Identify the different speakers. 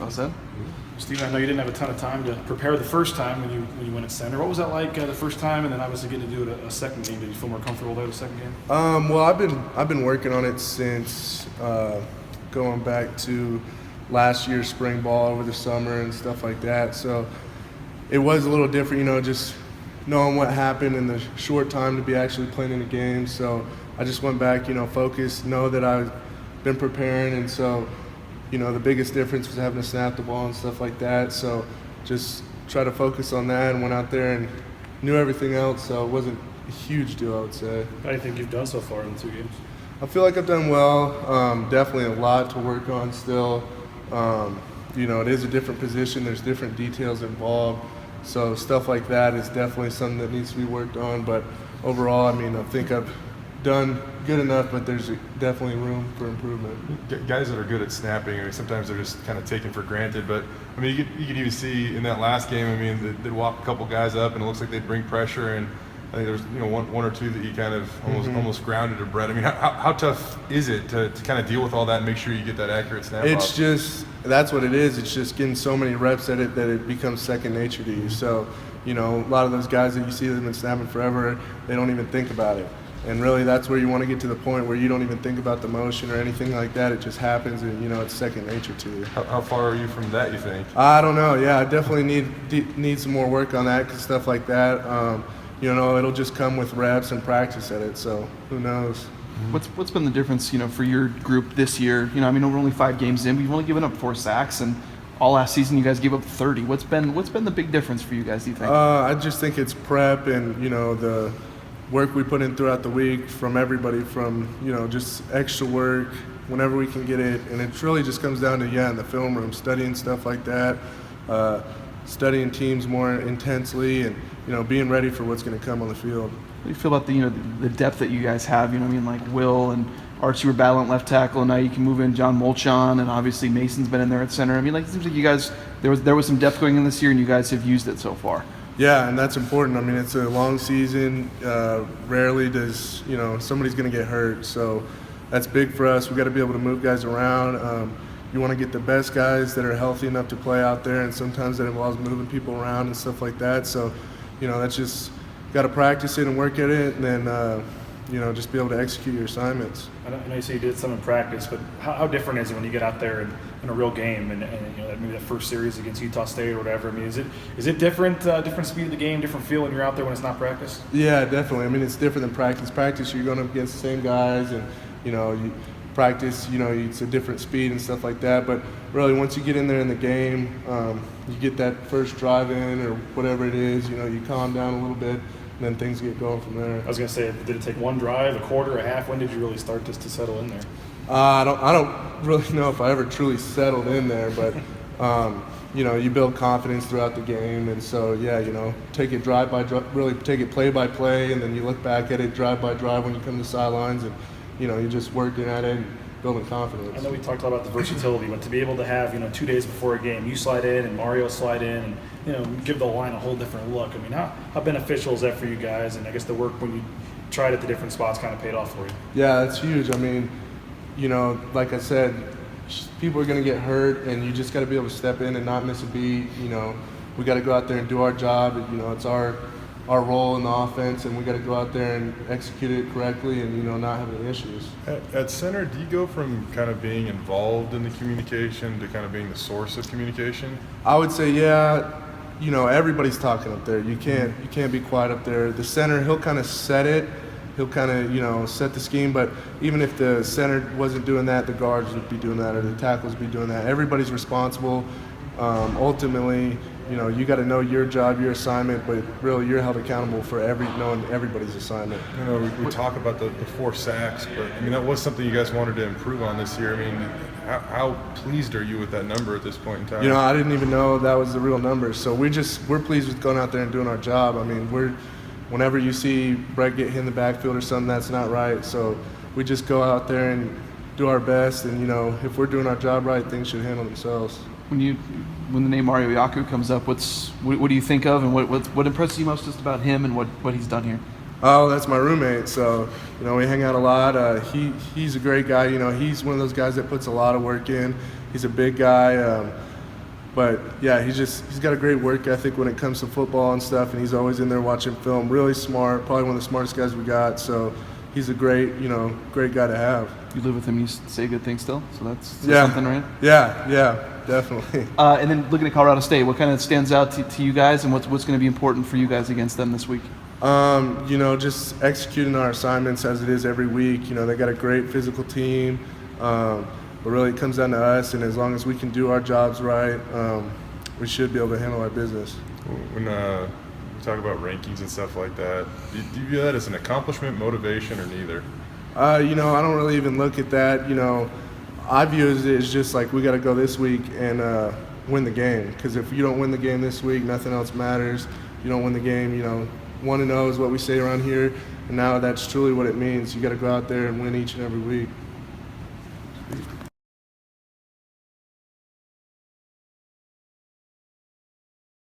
Speaker 1: Well said.
Speaker 2: Steven, I know you didn't have a ton of time to prepare the first time when you went at center. What was that like the first time, and then obviously getting to do it a second game? Did you feel more comfortable there the second game?
Speaker 3: Well, I've been working on it since going back to last year's spring ball over the summer and stuff like that. So it was a little different, just knowing what happened in the short time to be actually playing in the game. So I just went back, focused, know that I've been preparing, and so the biggest difference was having to snap the ball and stuff like that. So just try to focus on that and went out there and knew everything else. So it wasn't a huge deal, I would say.
Speaker 2: How do you think you've done so far in the 2 games?
Speaker 3: I feel like I've done well. Definitely a lot to work on still. It is a different position. There's different details involved. So stuff like that is definitely something that needs to be worked on. But overall, I think I've done good enough, but there's definitely room for improvement.
Speaker 4: Guys that are good at snapping, sometimes they're just kind of taken for granted. But you could even see in that last game, they'd walk a couple guys up, and it looks like they'd bring pressure. And I think there's one or two that you kind of almost grounded or bred. How tough is it to kind of deal with all that and make sure you get that accurate snap?
Speaker 3: It's just that's what it is. It's just getting so many reps at it that it becomes second nature to you. So a lot of those guys that you see that have been snapping forever, they don't even think about it. And really, that's where you want to get to the point where you don't even think about the motion or anything like that. It just happens, and it's second nature to you.
Speaker 4: How far are you from that, you think?
Speaker 3: I don't know. Yeah, I definitely need some more work on that, 'cause stuff like that. It'll just come with reps and practice at it. So who knows?
Speaker 1: What's been the difference, for your group this year? We're only 5 games in. We've only given up 4 sacks, and all last season you guys gave up 30. What's been the big difference for you guys, do you think?
Speaker 3: I just think it's prep and the work we put in throughout the week from everybody, from just extra work whenever we can get it, and it really just comes down to in the film room, studying stuff like that, studying teams more intensely, and being ready for what's going to come on the field.
Speaker 1: What do you feel about the depth that you guys have? Like Will and Archie were battling left tackle, and now you can move in John Molchon, and obviously Mason's been in there at center. It seems like you guys there was some depth going in this year, and you guys have used it so far.
Speaker 3: Yeah, and that's important. It's a long season. Rarely does somebody's going to get hurt, so that's big for us. We got to be able to move guys around. You want to get the best guys that are healthy enough to play out there, and sometimes that involves moving people around and stuff like that. So, that's just got to practice it and work at it, and then just be able to execute your assignments.
Speaker 2: I know you say you did some in practice, but how different is it when you get out there in a real game and maybe that first series against Utah State or whatever? Is it different speed of the game, different feel when you're out there when it's not practice?
Speaker 3: Yeah, definitely. It's different than practice. Practice, you're going up against the same guys, and you practice, it's a different speed and stuff like that. But really, once you get in there in the game, you get that first drive in or whatever it is, you calm down a little bit, and then things get going from there.
Speaker 2: I was going to say, did it take one drive, a quarter, a half? When did you really start to settle in there?
Speaker 3: I don't really know if I ever truly settled in there, but you build confidence throughout the game, and so take it drive by drive, really take it play by play, and then you look back at it drive by drive when you come to the sidelines, and you're just working at it and building confidence.
Speaker 2: I know we talked a lot about the versatility, but to be able to have 2 days before a game, you slide in and Mario slide in, and give the line a whole different look. How beneficial is that for you guys? And I guess the work when you tried at the different spots kind of paid off for you.
Speaker 3: Yeah, that's huge. Like I said, people are going to get hurt, and you just got to be able to step in and not miss a beat. We got to go out there and do our job. It's our role in the offense, and we got to go out there and execute it correctly and not have any issues.
Speaker 4: At center, do you go from kind of being involved in the communication to kind of being the source of communication?
Speaker 3: I would say, everybody's talking up there. You can't be quiet up there. The center, he'll kind of set it. He'll kind of, set the scheme, but even if the center wasn't doing that, the guards would be doing that, or the tackles would be doing that. Everybody's responsible. Ultimately, you got to know your job, your assignment, but really you're held accountable for knowing everybody's assignment.
Speaker 4: We talk about the 4 sacks, but that was something you guys wanted to improve on this year. How pleased are you with that number at this point in time?
Speaker 3: I didn't even know that was the real number, so we're pleased with going out there and doing our job. Whenever you see Brett get hit in the backfield or something that's not right, so we just go out there and do our best, and if we're doing our job right, things should handle themselves.
Speaker 1: When the name Mario Yaku comes up, what do you think of, and what impresses you most just about him and what he's done here?
Speaker 3: Oh, that's my roommate. So, we hang out a lot. He's a great guy. He's one of those guys that puts a lot of work in. He's a big guy. But yeah, he's got a great work ethic when it comes to football and stuff, and he's always in there watching film. Really smart, probably one of the smartest guys we got. So he's a great guy to have.
Speaker 1: You live with him, you say good things still, so that's
Speaker 3: Yeah.
Speaker 1: something, right?
Speaker 3: Yeah, definitely.
Speaker 1: And then looking at Colorado State, what kind of stands out to you guys, and what's going to be important for you guys against them this week?
Speaker 3: Just executing our assignments as it is every week. They got a great physical team, but really it comes down to us, and as long as we can do our jobs right, we should be able to handle our business.
Speaker 4: When we talk about rankings and stuff like that, do you view that as an accomplishment, motivation, or neither?
Speaker 3: I don't really even look at that. I view it as just like we got to go this week and win the game. Because if you don't win the game this week, nothing else matters. You don't win the game, 1-0 is what we say around here. And now that's truly what it means. You got to go out there and win each and every week.